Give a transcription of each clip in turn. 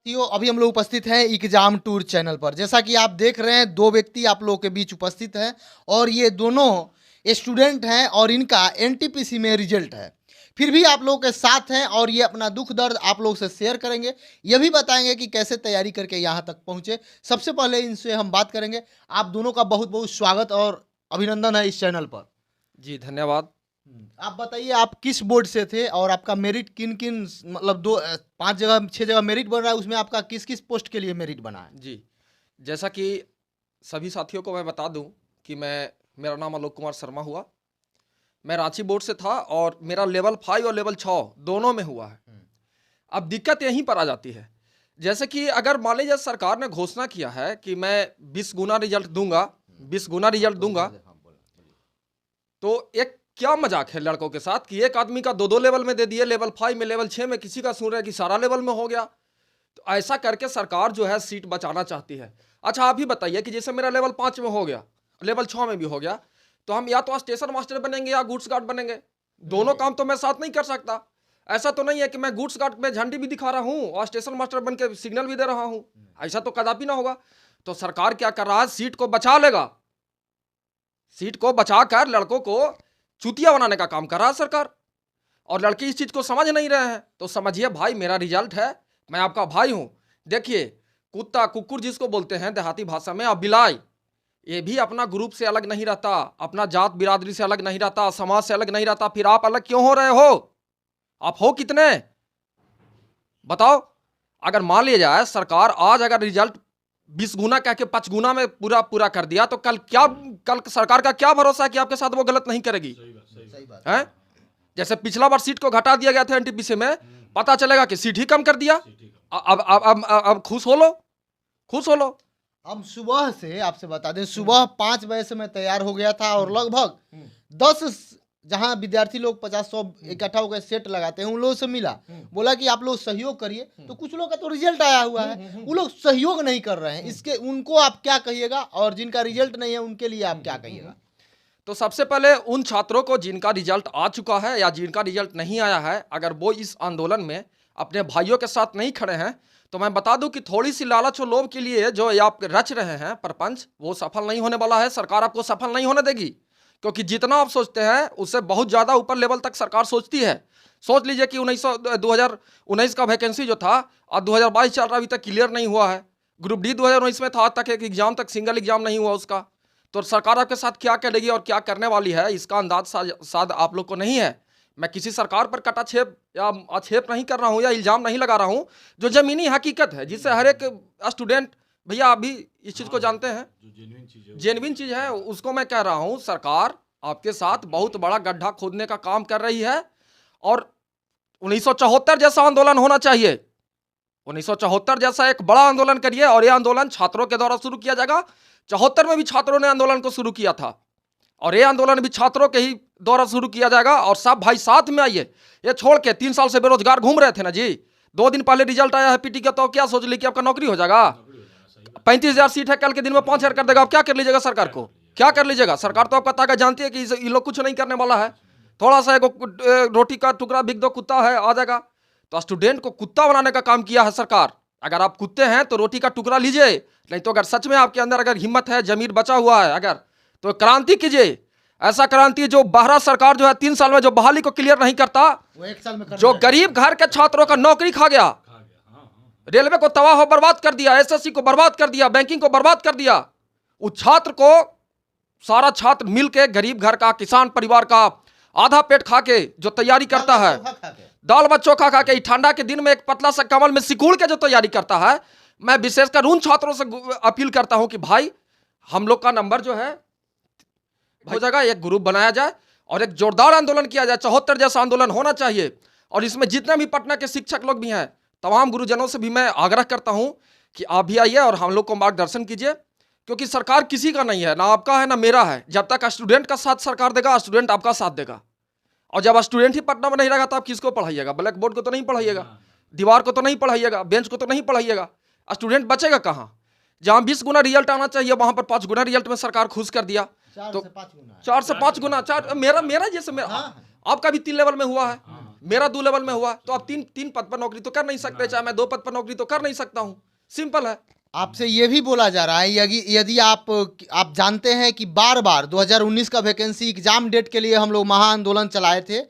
साथियों, अभी हम लोग उपस्थित हैं एग्जाम टूर चैनल पर। जैसा कि आप देख रहे हैं, दो व्यक्ति आप लोगों के बीच उपस्थित हैं और ये दोनों स्टूडेंट हैं और इनका एनटीपीसी में रिजल्ट है। फिर भी आप लोगों के साथ हैं और ये अपना दुख दर्द आप लोग से शेयर करेंगे। ये भी बताएंगे कि कैसे तैयारी करके यहाँ तक पहुँचे। सबसे पहले इनसे हम बात करेंगे। आप दोनों का बहुत बहुत स्वागत और अभिनंदन है इस चैनल पर। जी धन्यवाद। आप बताइए, आप किस बोर्ड से थे और आपका मेरिट किन किन, मतलब 5 जगह 6 जगह मेरिट बन रहा है, उसमें आपका किस किस पोस्ट के लिए मेरिट बना है? जी, जैसा कि सभी साथियों को मैं बता दूं कि मेरा नाम आलोक कुमार शर्मा हुआ। मैं रांची बोर्ड से था और मेरा लेवल 5 और लेवल 6 दोनों में हुआ है। अब दिक्कत यहीं पर आ जाती है, जैसे कि अगर मान लीजिए सरकार ने घोषणा किया है कि मैं 20 गुना रिजल्ट दूंगा, 20 गुना रिजल्ट दूंगा, तो एक क्या मजाक है लड़कों के साथ कि एक आदमी का 2-2 लेवल में दे दिए, लेवल 5 में, लेवल 6 में, किसी का सुन रहे हैं कि सारा लेवल में हो गया। तो ऐसा करके सरकार जो है सीट बचाना चाहती है। अच्छा आप ही बताइए कि जैसे मेरा लेवल 5 में हो गया, लेवल 6 में भी हो गया, तो हम या तो स्टेशन मास्टर बनेंगे या गुड्स गार्ड बनेंगे। दोनों काम तो मैं साथ नहीं कर सकता। ऐसा तो नहीं है कि मैं गुड्स गार्ड में झंडी भी दिखा रहा हूँ और स्टेशन मास्टर बन के सिग्नल भी दे रहा हूँ। ऐसा तो कदापि ना होगा। तो सरकार क्या कर रहा है, सीट को बचा लेगा, सीट को बचाकर लड़कों को चूतिया बनाने का काम कर रहा है सरकार। और लड़के इस चीज को समझ नहीं रहे हैं। तो समझिए भाई, मेरा रिजल्ट है, मैं आपका भाई हूं। देखिए, कुत्ता कुकुर जिसको बोलते हैं देहाती भाषा में, अब बिलाई, ये भी अपना ग्रुप से अलग नहीं रहता, अपना जात बिरादरी से अलग नहीं रहता, समाज से अलग नहीं रहता। फिर आप अलग क्यों हो रहे हो? आप हो कितने बताओ? अगर मान लिया जाए सरकार आज अगर रिजल्ट 20 गुना कह के 5 गुना में पूरा कर दिया, तो कल सरकार का क्या भरोसा है कि आपके साथ वो गलत नहीं करेगी? सही बात है? जैसे पिछला बार सीट को घटा दिया गया था एनटीपीसी में, पता चलेगा कि सीट ही कम कर दिया। अब खुश हो लो, खुश हो लो। हम सुबह से आपसे बता दें, सुबह 5 बजे से मैं तैयार हो गया था और लगभग 10 जहां विद्यार्थी लोग 50-100 इकट्ठा होकर सेट लगाते हैं, उन लोगों से मिला। बोला कि आप लोग सहयोग करिए। तो कुछ लोग का तो रिजल्ट आया हुआ है, वो लोग सहयोग नहीं कर रहे हैं। इसके उनको आप क्या कहिएगा, और जिनका रिजल्ट नहीं है उनके लिए आप क्या कहिएगा? तो सबसे पहले उन छात्रों को जिनका रिजल्ट आ चुका है या जिनका रिजल्ट नहीं आया है, अगर वो इस आंदोलन में अपने भाइयों के साथ नहीं खड़े हैं, तो मैं बता दूं कि थोड़ी सी लालच और लोभ के लिए जो आप रच रहे हैं प्रपंच, वो सफल नहीं होने वाला है। सरकार आपको सफल नहीं होने देगी, क्योंकि जितना आप सोचते हैं उससे बहुत ज़्यादा ऊपर लेवल तक सरकार सोचती है। सोच लीजिए कि 2019 का वैकेंसी जो था और 2022 चल रहा, अभी तक क्लियर नहीं हुआ है। ग्रुप डी 2019 में था, आज तक एक एग्जाम तक सिंगल एग्जाम नहीं हुआ उसका। तो सरकार आपके साथ क्या करेगी और क्या करने वाली है, इसका अंदाज शायद आप लोग को नहीं है। मैं किसी सरकार पर कटाक्षेप या आक्षेप नहीं कर रहा हूं या इल्जाम नहीं लगा रहा हूं, जो जमीनी हकीकत है, जिससे हर एक स्टूडेंट, भैया आप भी इस चीज को जानते हैं, जेन्युइन चीज है, उसको मैं कह रहा हूं। सरकार आपके साथ बहुत बड़ा गड्ढा खोदने का काम कर रही है और 1974 जैसा आंदोलन होना चाहिए। 1974 जैसा एक बड़ा आंदोलन करिए, और यह आंदोलन छात्रों के द्वारा शुरू किया जाएगा। 74 में भी छात्रों ने आंदोलन को शुरू किया था और ये आंदोलन भी छात्रों के ही द्वारा शुरू किया जाएगा। और सब भाई साथ में आइए। ये छोड़ के 3 साल से बेरोजगार घूम रहे थे ना जी, 2 दिन पहले रिजल्ट आया है पीटी का, तो क्या सोच ली कि आपका नौकरी हो जाएगा? 35,000 सीट है, कल के दिन में 5,000 कर देगा। आप क्या कर लीजिएगा? सरकार को क्या कर लीजिएगा? सरकार तो आपका ताकत जानती है कि ये लोग कुछ नहीं करने वाला है। थोड़ा सा रोटी का टुकड़ा बिक दो, कुत्ता है आ जाएगा। तो स्टूडेंट को कुत्ता बनाने का काम किया है सरकार। अगर आप कुत्ते हैं तो रोटी का टुकड़ा लीजिए, नहीं तो अगर सच में आपके अंदर अगर हिम्मत है, जमीर बचा हुआ है अगर, तो क्रांति कीजिए। ऐसा क्रांति जो बाहर सरकार जो है 3 साल में जो बहाली को क्लियर नहीं करता, वो 1 साल में जो गरीब घर के छात्रों का नौकरी खा गया, रेलवे को तबाह हो बर्बाद कर दिया, एसएससी को बर्बाद कर दिया, बैंकिंग को बर्बाद कर दिया। उस छात्र को सारा छात्र मिलके, गरीब घर का, किसान परिवार का, आधा पेट खा के जो तैयारी करता है, दाल भात चोखा खा के ठंडा के दिन में एक पतला सा कमल में सिकुड़ के जो तैयारी करता है, मैं विशेषकर उन छात्रों से अपील करता हूं कि भाई हम लोग का नंबर जो है हो जाएगा, एक ग्रुप बनाया जाए और एक जोरदार आंदोलन किया जाए। 74 जैसा आंदोलन होना चाहिए। और इसमें जितने भी पटना के शिक्षक लोग भी हैं, तमाम गुरुजनों से भी मैं आग्रह करता हूं कि आप भी आइए और हम लोग को मार्गदर्शन कीजिए, क्योंकि सरकार किसी का नहीं है, ना आपका है ना मेरा है। जब तक स्टूडेंट का साथ सरकार देगा, स्टूडेंट आपका साथ देगा। और जब स्टूडेंट ही पटना में नहीं रहेगा तो आप किसको पढ़ाइएगा? ब्लैक बोर्ड को तो नहीं पढ़ाइएगा, दीवार को तो नहीं पढ़ाइएगा, बेंच को तो नहीं पढ़ाइएगा। स्टूडेंट बचेगा कहाँ? जहां 20 गुना रिजल्ट आना चाहिए वहां पर 5 गुना रिजल्ट में सरकार खुश कर दिया। 4 तो से 5 गुना 4 से 5 गुना, मेरा जैसे मेरा आपका भी 3 लेवल में हुआ है, मेरा 2 लेवल में हुआ तो आप तीन पद पर नौकरी तो कर नहीं सकते, चाहे मैं 2 पद पर नौकरी तो कर नहीं सकता हूं। सिंपल है। आपसे ये भी बोला जा रहा है यदि आप जानते हैं कि बार बार 2019 का वैकेंसी एग्जाम डेट के लिए हम लोग महा आंदोलन चलाए थे,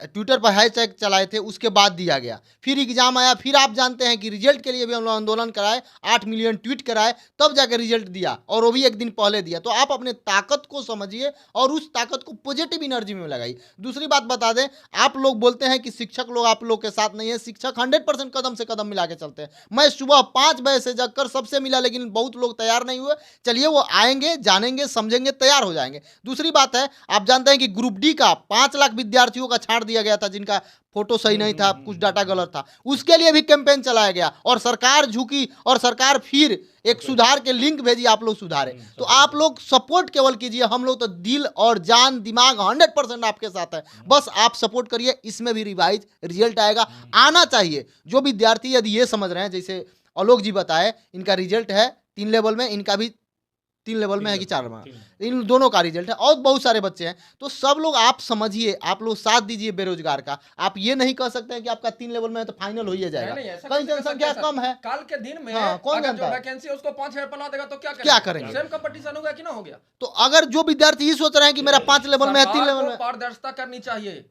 ट्विटर पर हैशटैग चलाए थे, उसके बाद दिया गया, फिर एग्जाम आया, फिर आप जानते हैं कि रिजल्ट के लिए भी हम लोग आंदोलन कराए, 8 मिलियन ट्वीट कराए, तब जाकर रिजल्ट दिया, और वो भी एक दिन पहले दिया। तो आप अपने ताकत को समझिए और उस ताकत को पॉजिटिव एनर्जी में लगाइए। दूसरी बात बता दें, आप लोग बोलते हैं कि शिक्षक लोग आप लोग के साथ नहीं है, शिक्षक 100% कदम से कदम मिला के चलते हैं। मैं सुबह 5 बजे से जगकर सबसे मिला, लेकिन बहुत लोग तैयार नहीं हुए। चलिए, वो आएंगे, जानेंगे, समझेंगे, तैयार हो जाएंगे। दूसरी बात है, आप जानते हैं कि ग्रुप डी का 5 लाख विद्यार्थियों का छाड़ दिया गया था, जिनका फोटो सही नहीं था, कुछ डाटा गलत था, उसके लिए भी कैंपेन चलाया गया, और सरकार झुकी और सरकार फिर एक सुधार के लिंक भेजी, आप लोग सुधारे। तो आप लोग सपोर्ट केवल कीजिए, हम लोग तो दिल और जान दिमाग 100% आपके साथ है। बस आप सपोर्ट करिए, इसमें भी रिवाइज रिजल्ट आएगा, आना चाहिए। जो विद्यार्थी यदि ये समझ रहे हैं, जैसे आलोक जी बताए, इनका रिजल्ट है 3 लेवल में, इनका भी 3 लेवल में है कि 4 में, इन दोनों का रिजल्ट है, और बहुत सारे बच्चे हैं। तो सब लोग आप समझिए, आप लोग साथ दीजिए बेरोजगार का। आप ये नहीं कह सकते हैं कि आपका 3 लेवल में है तो फाइनल हो ही जाएगा, कहीं जनसंख्या कम है। कल के दिन में कौन अगर जानता जो है वैकेंसी उसको 5,000 पर ला देगा तो क्या करेंगे? सेम कंपटीशन होगा कि ना हो गया? तो अगर जो विद्यार्थी ये सोच रहे हैं कि मेरा 5 लेवल में है, 3 लेवल में, पारदर्शिता करनी चाहिए।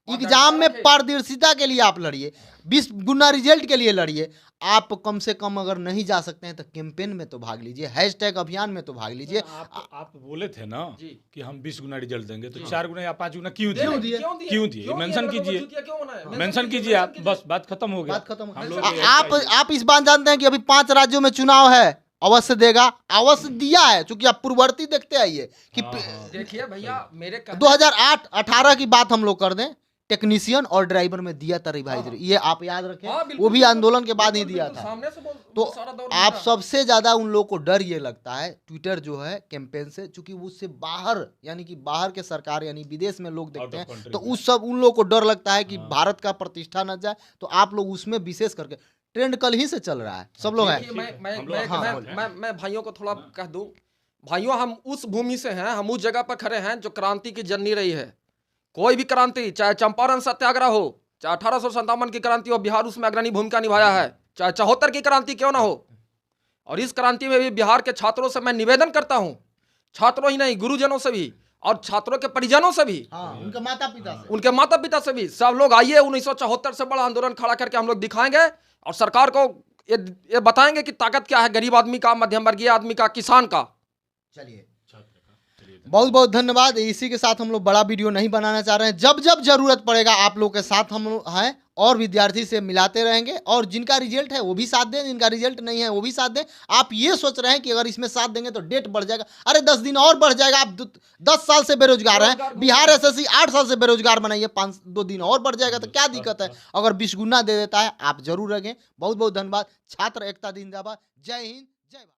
एग्जाम में पारदर्शिता के लिए आप लड़िए, 20 गुना रिजल्ट के लिए लड़िए। आप कम से कम अगर नहीं जा सकते हैं तो कैंपेन में तो भाग लीजिए, हैशटैग अभियान में तो भाग लीजिए। आप बोले थे ना जी। कि हम 20 गुना रिजल्ट देंगे, तो 4 गुना या 5 गुना क्यों क्यों दिए? दिए? क्यों दिए? मेंशन कीजिए, मेंशन कीजिए आप, बस बात खत्म हो गया। बात खत्म हो हम गया। लोग आप इस बात जानते हैं कि अभी 5 राज्यों में चुनाव है, अवश्य देगा, अवश्य दिया है, क्योंकि आप पूर्ववर्ती देखते आइए कि देखिए भैया, मेरे 2008-18 की बात हम लोग कर दें, टेक्नीशियन और ड्राइवर में दिया था रिवाइजरी, ये आप याद रखें, वो भी आंदोलन के बाद ही दिया था। तो आप सबसे ज्यादा उन लोगों को डर ये लगता है ट्विटर जो है कैंपेन से, क्योंकि उससे बाहर, यानी कि बाहर के सरकार यानी विदेश में लोग देखते हैं, तो उन लोगों को डर लगता है कि भारत का प्रतिष्ठा न जाए। तो आप लोग उसमें विशेष करके, ट्रेंड कल ही से चल रहा है, सब लोग हैं। मैं भाइयों को थोड़ा कह दूं, भाइयों हम उस भूमि से हैं, हम उस जगह पर खड़े हैं जो क्रांति की जननी रही है। कोई भी क्रांति, चाहे चंपारण सत्याग्रह हो, चाहे 1857 की क्रांति हो, बिहार उसमें अग्रणी भूमिका निभाया है, चाहे 74 की क्रांति क्यों ना हो। और इस क्रांति में भी बिहार के छात्रों से मैं निवेदन करता हूं, छात्रों ही नहीं, गुरुजनों से भी और छात्रों के परिजनों से भी, उनके माता पिता से भी, सब लोग आइए, 1974 से बड़ा आंदोलन खड़ा करके हम लोग दिखाएंगे और सरकार को ये बताएंगे कि ताकत क्या है, गरीब आदमी का, मध्यम वर्गीय आदमी का, किसान का। चलिए, बहुत बहुत धन्यवाद। इसी के साथ हम लोग बड़ा वीडियो नहीं बनाना चाह रहे हैं, जब जब जरूरत पड़ेगा आप लोग के साथ हम हैं, और विद्यार्थी से मिलाते रहेंगे, और जिनका रिजल्ट है वो भी साथ दें, जिनका रिजल्ट नहीं है वो भी साथ दें। आप ये सोच रहे हैं कि अगर इसमें साथ देंगे तो डेट बढ़ जाएगा, अरे 10 दिन और बढ़ जाएगा। आप 10 साल से बेरोजगार हैं, बिहार एसएससी 8 साल से बेरोजगार बनाइए, 2 दिन और बढ़ जाएगा तो क्या दिक्कत है? अगर 20 गुना दे देता है, आप जरूर रखें। बहुत बहुत धन्यवाद। छात्र एकता जिंदाबाद। जय हिंद, जय भारत।